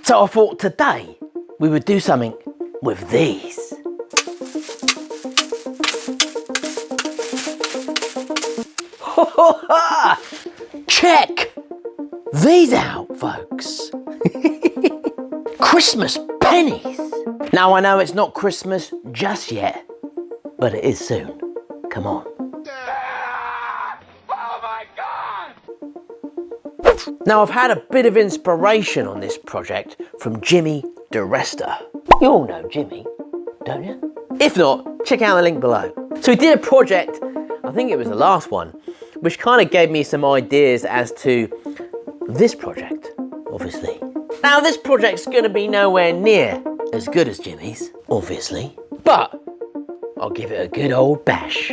So I thought today we would do something with these. Check these out, folks. Christmas pennies. Now I know it's not Christmas just yet, but it is soon. Come on. Now I've had a bit of inspiration on this project from Jimmy Diresta. You all know Jimmy, don't you? If not, check out the link below. So he did a project, I think it was the last one, which kind of gave me some ideas as to this project, obviously. Now this project's gonna be nowhere near as good as Jimmy's, obviously, but I'll give it a good old bash.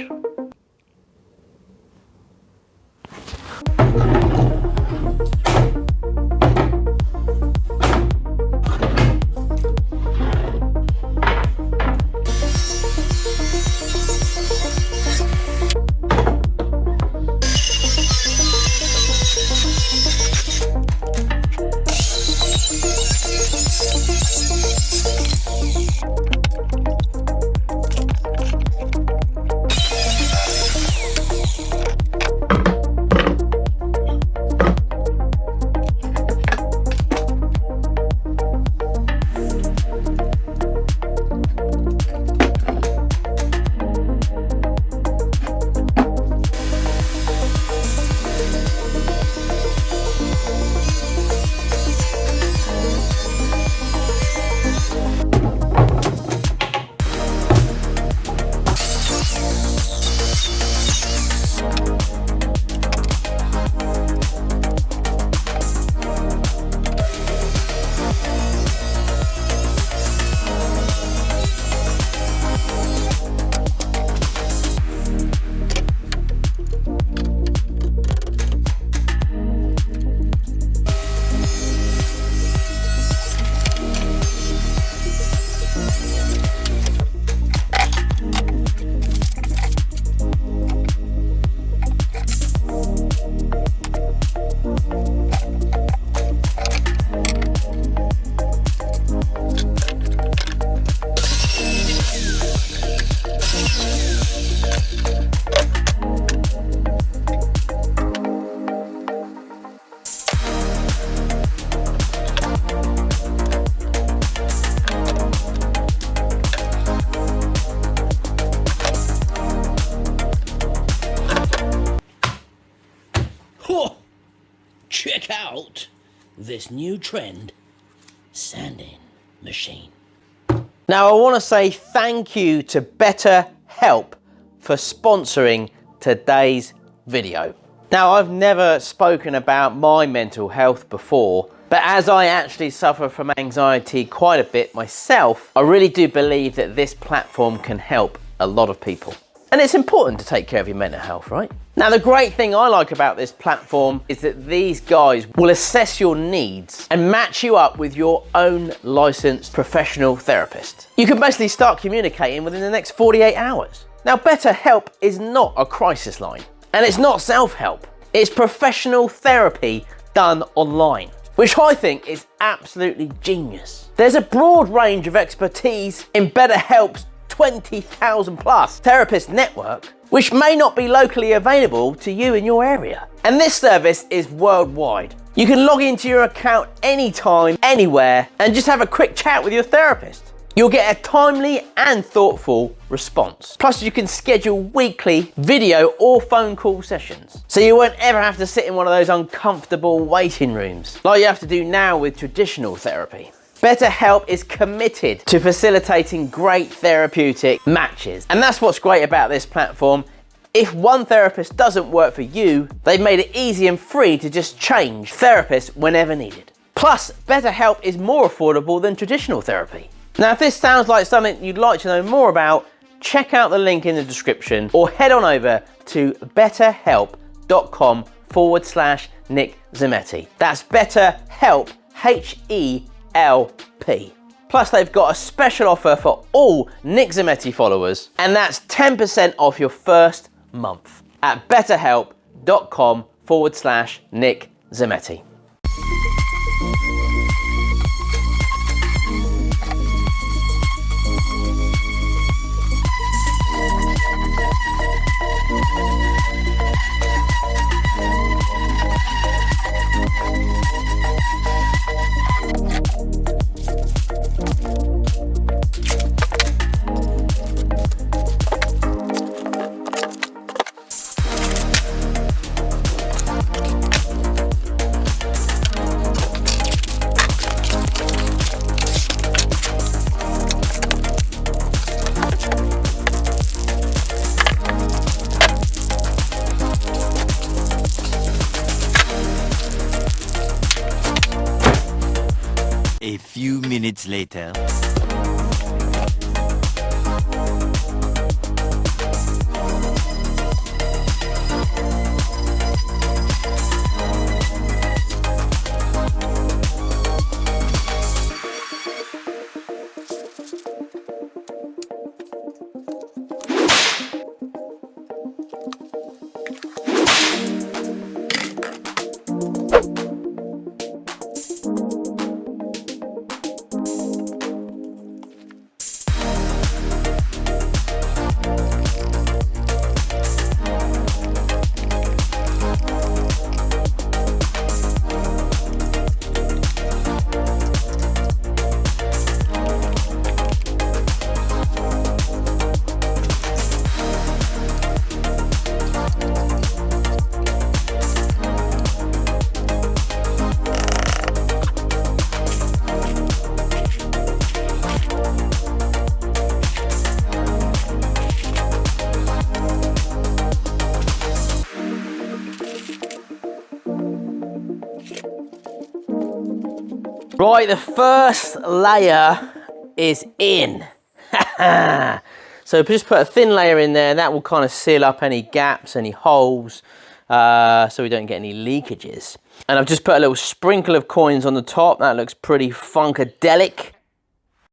Check out this new trend sanding machine. Now I want to say thank you to BetterHelp for sponsoring today's video. Now I've never spoken about my mental health before, but as I actually suffer from anxiety quite a bit myself, I really do believe that this platform can help a lot of people. And it's important to take care of your mental health, right? Now, the great thing I like about this platform is that these guys will assess your needs and match you up with your own licensed professional therapist. You can basically start communicating within the next 48 hours. Now, BetterHelp is not a crisis line, and it's not self-help. It's professional therapy done online, which I think is absolutely genius. There's a broad range of expertise in BetterHelp's 20,000 plus therapist network, which may not be locally available to you in your area. And this service is worldwide. You can log into your account anytime, anywhere, and just have a quick chat with your therapist. You'll get a timely and thoughtful response. Plus you can schedule weekly video or phone call sessions. So you won't ever have to sit in one of those uncomfortable waiting rooms like you have to do now with traditional therapy. BetterHelp is committed to facilitating great therapeutic matches. And that's what's great about this platform. If one therapist doesn't work for you, they've made it easy and free to just change therapists whenever needed. Plus, BetterHelp is more affordable than traditional therapy. Now, if this sounds like something you'd like to know more about, check out the link in the description or head on over to betterhelp.com/Nick Zammeti. That's BetterHelp, HELP. Plus, they've got a special offer for all Nick Zammeti followers, and that's 10% off your first month at betterhelp.com/Nick Zammeti. A few minutes later. Right, the first layer is in. So just put a thin layer in there, and that will kind of seal up any gaps, any holes, so we don't get any leakages. And I've just put a little sprinkle of coins on the top. That looks pretty funkadelic.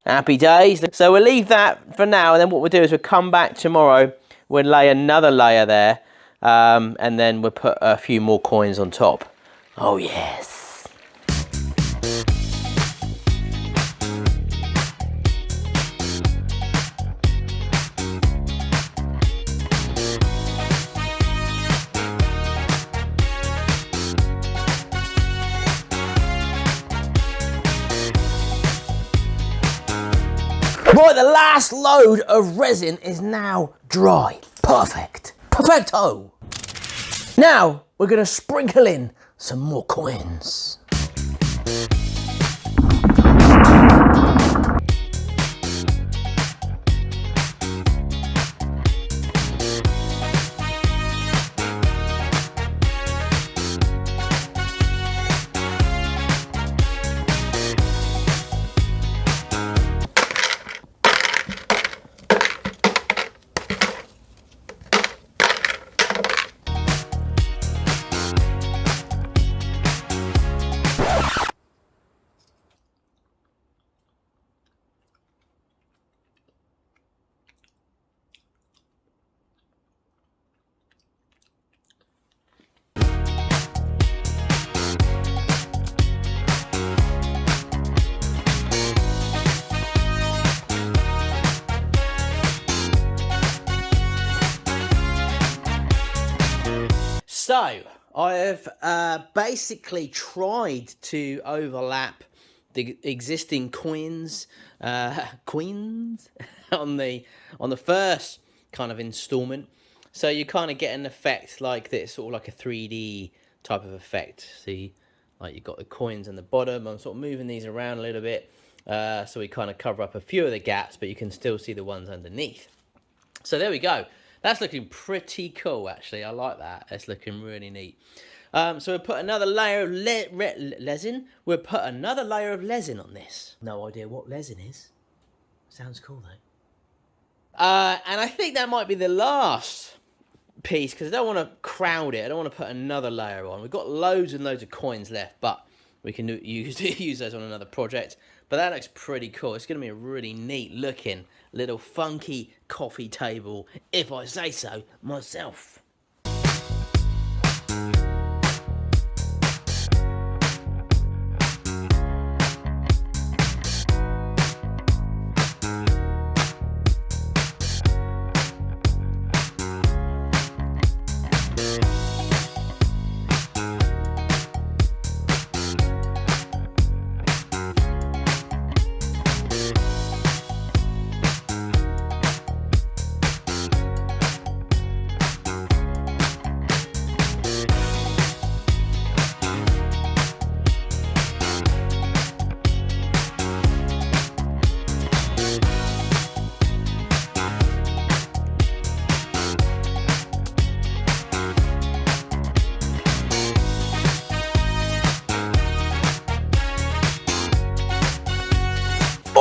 Happy days. So we'll leave that for now, and then what we'll do is we'll come back tomorrow, we'll lay another layer there, and then we'll put a few more coins on top. Oh yes. Right, the last load of resin is now dry. Perfect. Perfecto. Now, we're going to sprinkle in some more coins. So, I have basically tried to overlap the existing coins on the first kind of installment, so you kind of get an effect like this, sort of like a 3D type of effect. See, like you've got the coins on the bottom. I'm sort of moving these around a little bit, so we kind of cover up a few of the gaps, but you can still see the ones underneath. So there we go. That's looking pretty cool, actually. I like that. It's looking really neat. So we'll put another layer of resin. We'll put another layer of resin on this. No idea what resin is. Sounds cool, though. And I think that might be the last piece, because I don't want to crowd it. I don't want to put another layer on. We've got loads and loads of coins left, but we can use those on another project. But that looks pretty cool. It's going to be a really neat looking little funky coffee table, if I say so myself.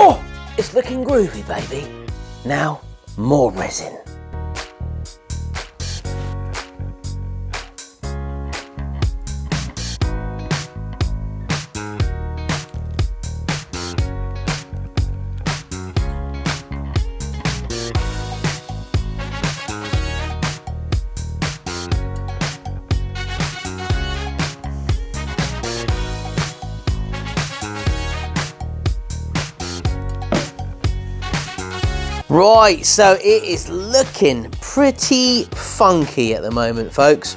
Oh, it's looking groovy, baby. Now, more resin. Right, so it is looking pretty funky at the moment, folks.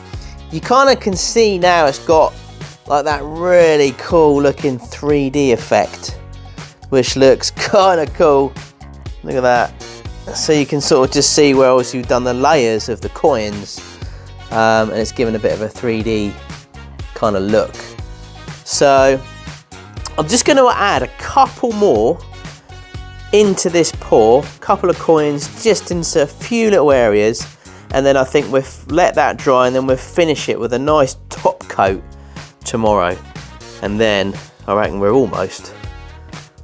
You kind of can see now it's got like that really cool looking 3D effect, which looks kind of cool. Look at that. So you can sort of just see where else you've done the layers of the coins, and it's given a bit of a 3D kind of look. So I'm just going to add a couple more into this pour, couple of coins just into a few little areas, and then I think we'll let that dry, and then we'll finish it with a nice top coat tomorrow, and then I reckon we're almost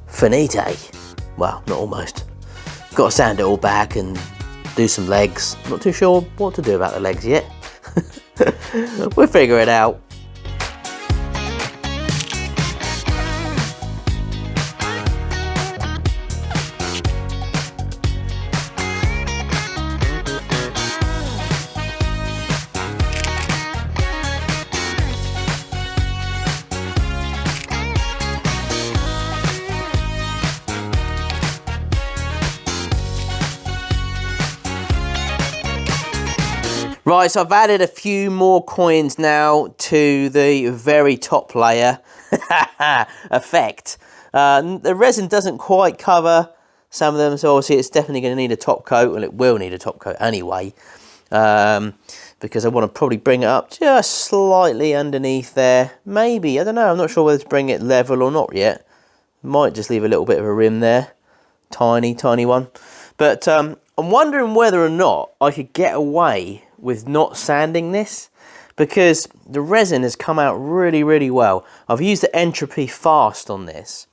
finite. Well, not almost. Got to sand it all back and do some legs. Not too sure what to do about the legs yet. We'll figure it out. Right, so I've added a few more coins now to the very top layer effect. The resin doesn't quite cover some of them, so obviously it's definitely going to need a top coat, and it will need a top coat anyway, because I want to probably bring it up just slightly underneath there. Maybe, I don't know, I'm not sure whether to bring it level or not yet. Might just leave a little bit of a rim there, tiny one. But I'm wondering whether or not I could get away with not sanding this, because the resin has come out really well. I've used the entropy fast on this,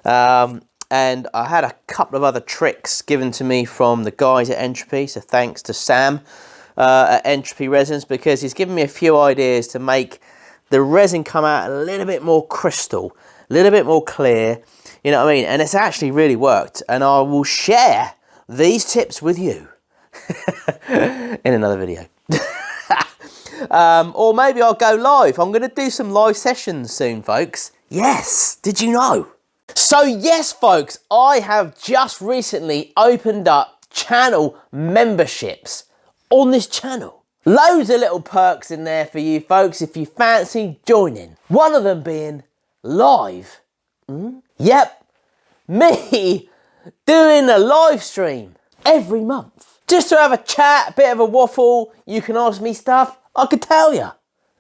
and I had a couple of other tricks given to me from the guys at Entropy, so thanks to Sam at Entropy Resins, because he's given me a few ideas to make the resin come out a little bit more crystal, a little bit more clear, you know what I mean, and it's actually really worked, and I will share these tips with you in another video. Or maybe I'll go live. I'm going to do some live sessions soon, folks. Yes, did you know? So yes, folks, I have just recently opened up channel memberships on this channel. Loads of little perks in there for you folks if you fancy joining. One of them being live. Yep, me doing a live stream every month. Just to have a chat, a bit of a waffle, you can ask me stuff, I could tell you.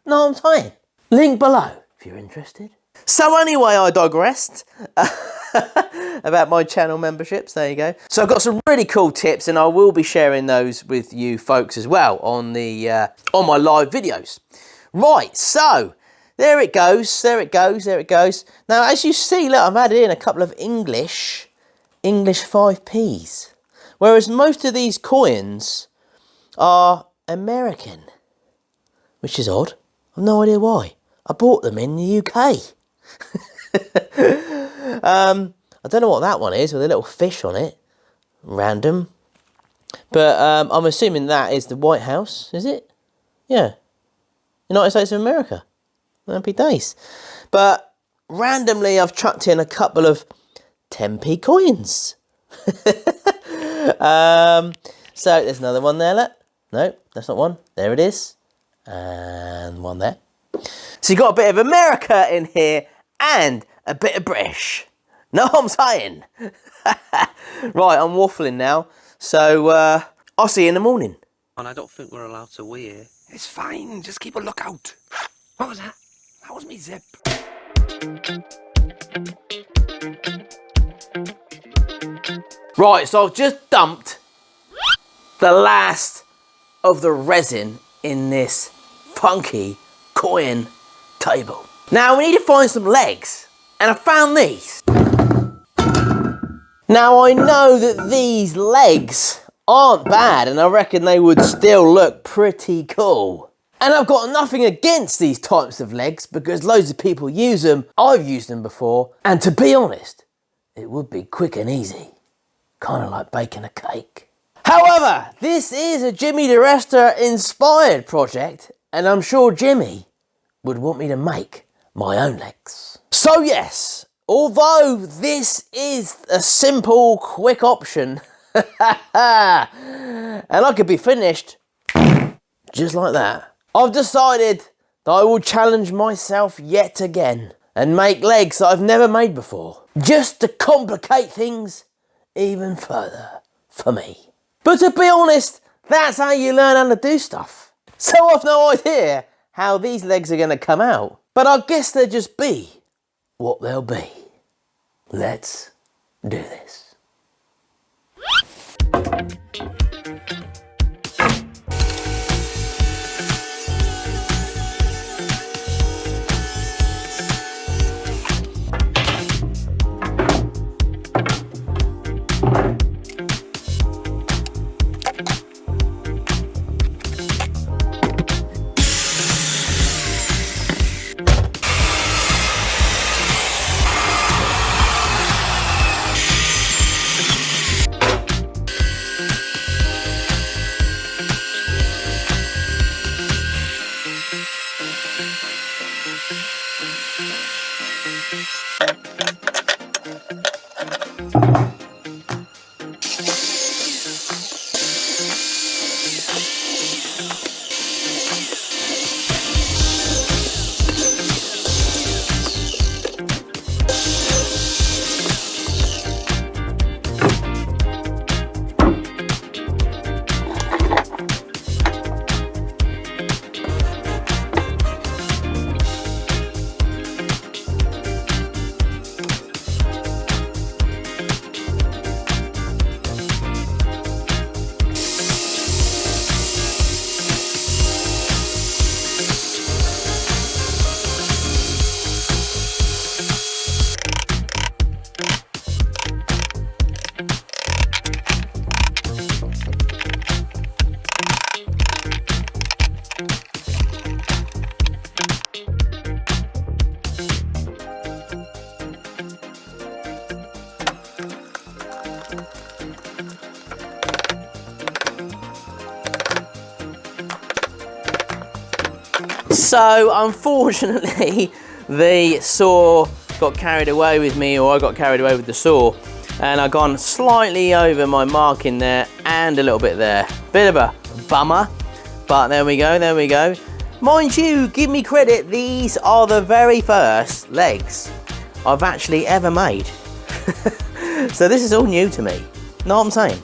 Know what I'm saying? Link below if you're interested. So anyway, I digressed about my channel memberships, there you go. So I've got some really cool tips, and I will be sharing those with you folks as well on the on my live videos. Right, so there it goes, there it goes, there it goes. Now as you see, look, I've added in a couple of English 5p's. Whereas most of these coins are American, which is odd. I've no idea why. I bought them in the UK. I don't know what that one is with a little fish on it. Random. But I'm assuming that is the White House, is it? Yeah. United States of America. Happy days. But randomly I've chucked in a couple of 10p coins. So there's another one there, look. No, that's not one. There it is. And one there. So you got a bit of America in here and a bit of British. Know what I'm saying? Right, I'm waffling now. So I'll see you in the morning. And I don't think we're allowed to wear. It's fine, just keep a lookout. What was that? That was me zip. Right, so I've just dumped the last of the resin in this funky coin table. Now we need to find some legs, and I found these. Now I know that these legs aren't bad, and I reckon they would still look pretty cool. And I've got nothing against these types of legs because loads of people use them. I've used them before, and to be honest, it would be quick and easy. Kind of like baking a cake. However, this is a Jimmy Diresta inspired project, and I'm sure Jimmy would want me to make my own legs. So yes, although this is a simple, quick option, and I could be finished just like that, I've decided that I will challenge myself yet again and make legs that I've never made before, just to complicate things even further for me. But to be honest, that's how you learn how to do stuff. So I've no idea how these legs are going to come out, but I guess they'll just be what they'll be. Let's do this. So unfortunately the saw got carried away with me, or I got carried away with the saw, and I've gone slightly over my marking there and a little bit there. Bit of a bummer, but there we go, there we go. Mind you, give me credit, these are the very first legs I've actually ever made. So this is all new to me, know what I'm saying?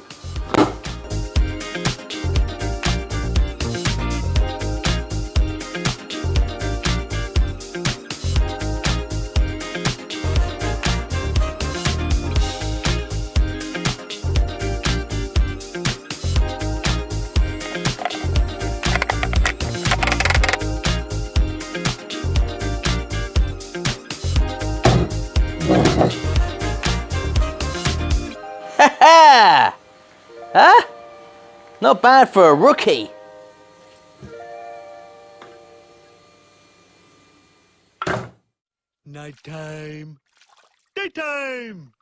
Huh? Not bad for a rookie. Nighttime. Daytime.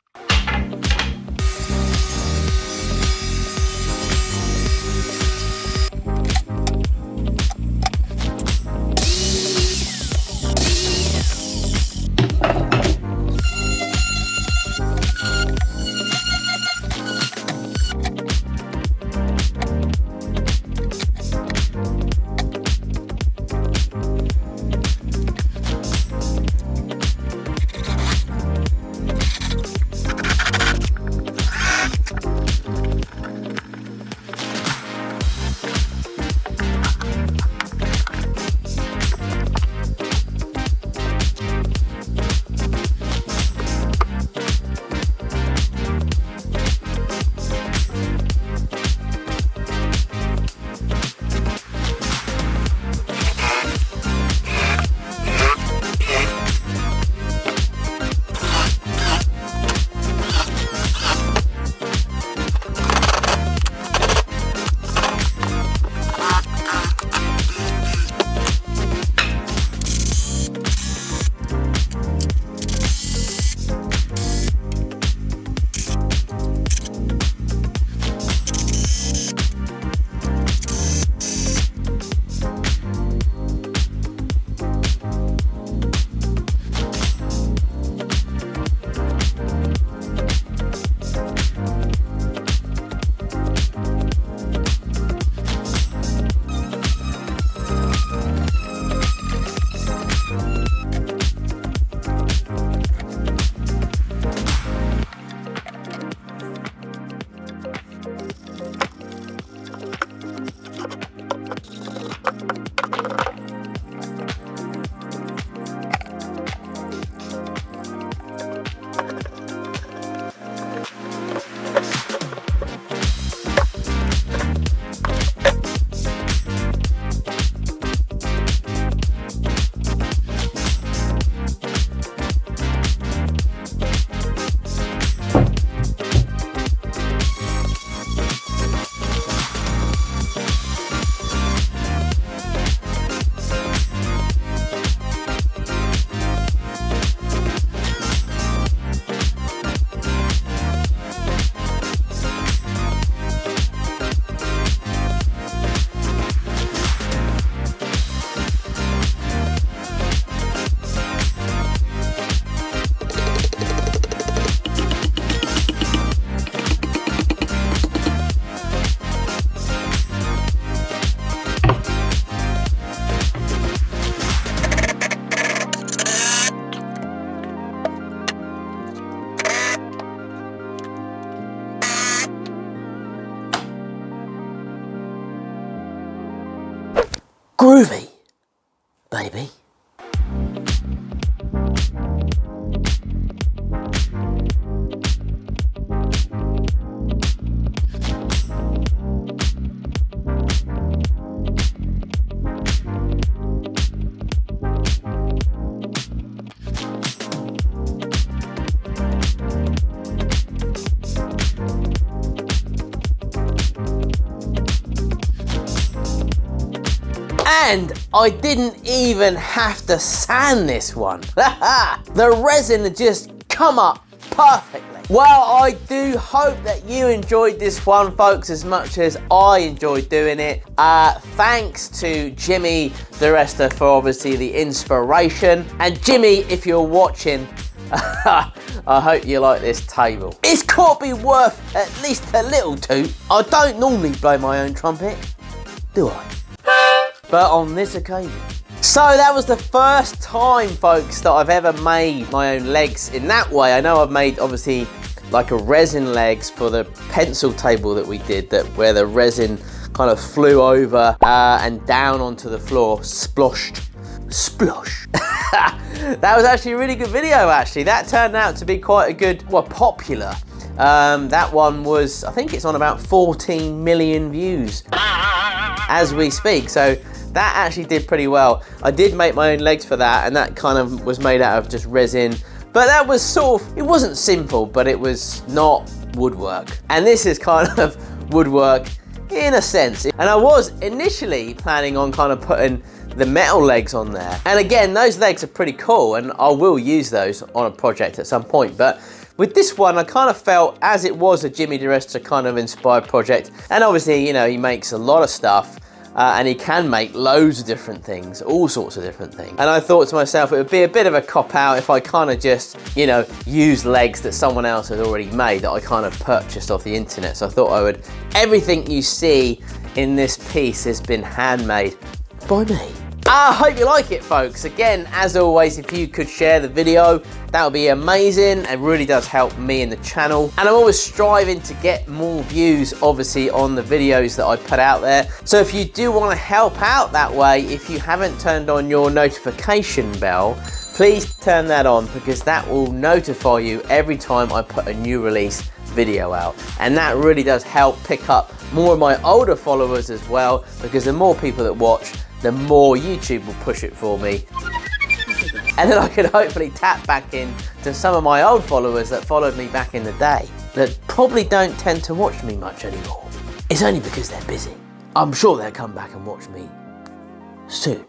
Groovy, baby. And I didn't even have to sand this one. The resin had just come up perfectly. Well, I do hope that you enjoyed this one, folks, as much as I enjoyed doing it. Thanks to Jimmy Diresta for obviously the inspiration. And Jimmy, if you're watching, I hope you like this table. It's got to be worth at least a little toot. I don't normally blow my own trumpet, do I? But on this occasion. So that was the first time, folks, that I've ever made my own legs in that way. I know I've made, obviously, like a resin legs for the pencil table that we did, where the resin kind of flew over and down onto the floor, sploshed. Splosh. That was actually a really good video, actually. That turned out to be quite a good, well, popular. That one was, I think it's on about 14 million views as we speak. So that actually did pretty well. I did make my own legs for that, and that kind of was made out of just resin. But that was sort of, it wasn't simple, but it was not woodwork. And this is kind of woodwork in a sense. And I was initially planning on kind of putting the metal legs on there. And again, those legs are pretty cool, and I will use those on a project at some point. But with this one, I kind of felt, as it was a Jimmy Diresta kind of inspired project, and obviously, you know, he makes a lot of stuff, and he can make loads of different things, all sorts of different things. And I thought to myself, it would be a bit of a cop-out if I kind of just, you know, use legs that someone else has already made, that I kind of purchased off the internet. So I thought I would, everything you see in this piece has been handmade by me. I hope you like it, folks. Again, as always, if you could share the video, that would be amazing. It really does help me and the channel. And I'm always striving to get more views, obviously, on the videos that I put out there. So if you do want to help out that way, if you haven't turned on your notification bell, please turn that on, because that will notify you every time I put a new release video out. And that really does help pick up more of my older followers as well, because the more people that watch, the more YouTube will push it for me. And then I can hopefully tap back in to some of my old followers that followed me back in the day, that probably don't tend to watch me much anymore. It's only because they're busy. I'm sure they'll come back and watch me soon.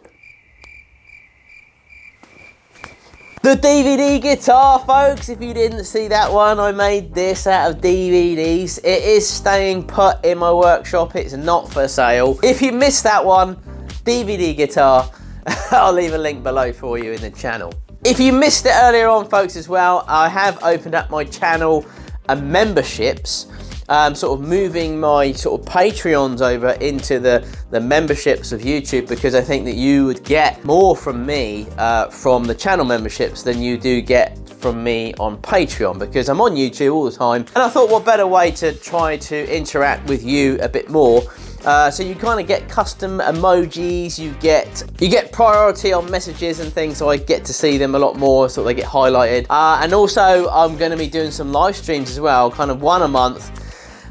The DVD guitar, folks, if you didn't see that one, I made this out of DVDs. It is staying put in my workshop, it's not for sale. If you missed that one, DVD guitar, I'll leave a link below for you in the channel. If you missed it earlier on, folks, as well, I have opened up my channel memberships, sort of moving my sort of Patreons over into the memberships of YouTube, because I think that you would get more from me from the channel memberships than you do get from me on Patreon, because I'm on YouTube all the time, and I thought what better way to try to interact with you a bit more. So you kind of get custom emojis, you get priority on messages and things, so I get to see them a lot more, so they get highlighted. And also I'm going to be doing some live streams as well, kind of one a month.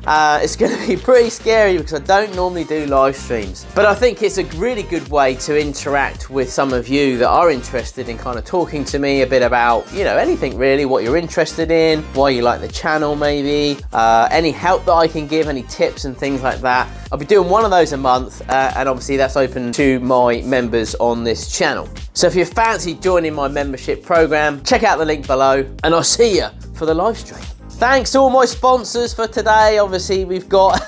It's going to be pretty scary because I don't normally do live streams, but I think it's a really good way to interact with some of you that are interested in kind of talking to me a bit about, you know, anything really, what you're interested in, why you like the channel maybe, any help that I can give, any tips and things like that. I'll be doing one of those a month, and obviously that's open to my members on this channel. So if you fancy joining my membership program, check out the link below, and I'll see you for the live stream. Thanks to all my sponsors for today. Obviously, we've got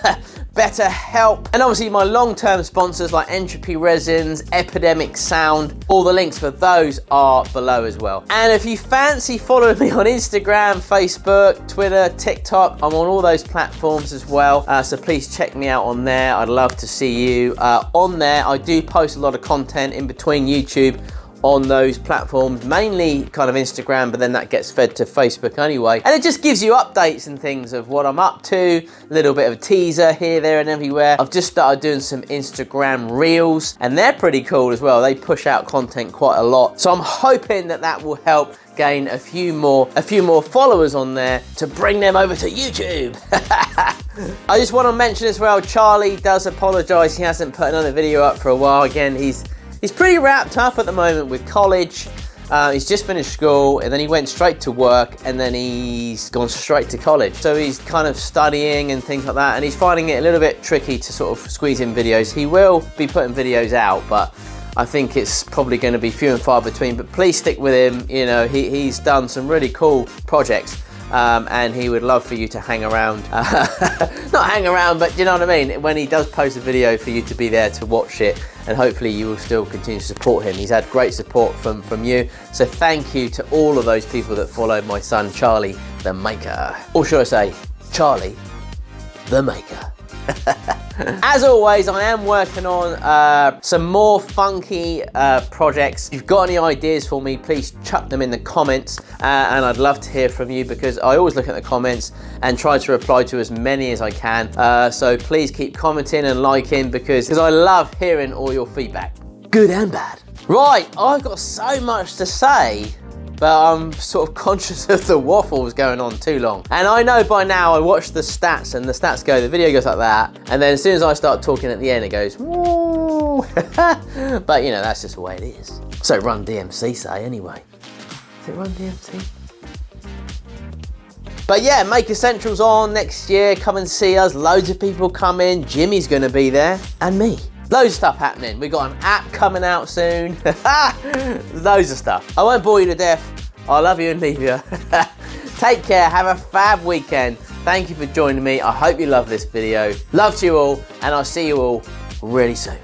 Better Help, and obviously my long-term sponsors like Epoxy Resins, Epidemic Sound. All the links for those are below as well. And if you fancy following me on Instagram, Facebook, Twitter, TikTok, I'm on all those platforms as well. So please check me out on there. I'd love to see you on there. I do post a lot of content in between YouTube on those platforms, mainly kind of Instagram, but then that gets fed to Facebook anyway. And it just gives you updates and things of what I'm up to, a little bit of a teaser here, there and everywhere. I've just started doing some Instagram Reels, and they're pretty cool as well. They push out content quite a lot. So I'm hoping that that will help gain a few more followers on there to bring them over to YouTube. I just want to mention as well, Charlie does apologize. He hasn't put another video up for a while. Again, he's pretty wrapped up at the moment with college. He's just finished school, and then he went straight to work, and then he's gone straight to college. So he's kind of studying and things like that, and he's finding it a little bit tricky to sort of squeeze in videos. He will be putting videos out, but I think it's probably going to be few and far between. But please stick with him. You know, he's done some really cool projects. And he would love for you to hang around. Not hang around, but you know what I mean? When he does post a video, for you to be there to watch it, and hopefully you will still continue to support him. He's had great support from you. So thank you to all of those people that followed my son, Charlie the Maker. Or should I say, Charlie the Maker. As always, I am working on some more funky projects. If you've got any ideas for me, please chuck them in the comments, and I'd love to hear from you, because I always look at the comments and try to reply to as many as I can. So please keep commenting and liking, because I love hearing all your feedback, good and bad. Right, I've got so much to say, but I'm sort of conscious of the waffles going on too long. And I know by now, I watch the stats, and the stats go, the video goes like that, and then as soon as I start talking at the end, it goes, woo. But you know, that's just the way it is. So Run DMC say anyway. Is it Run DMC? But yeah, Maker Central's on next year. Come and see us. Loads of people come in. Jimmy's gonna be there, and me. Loads of stuff happening. We've got an app coming out soon. Loads of stuff. I won't bore you to death. I love you and leave you. Take care, have a fab weekend. Thank you for joining me. I hope you love this video. Love to you all, and I'll see you all really soon.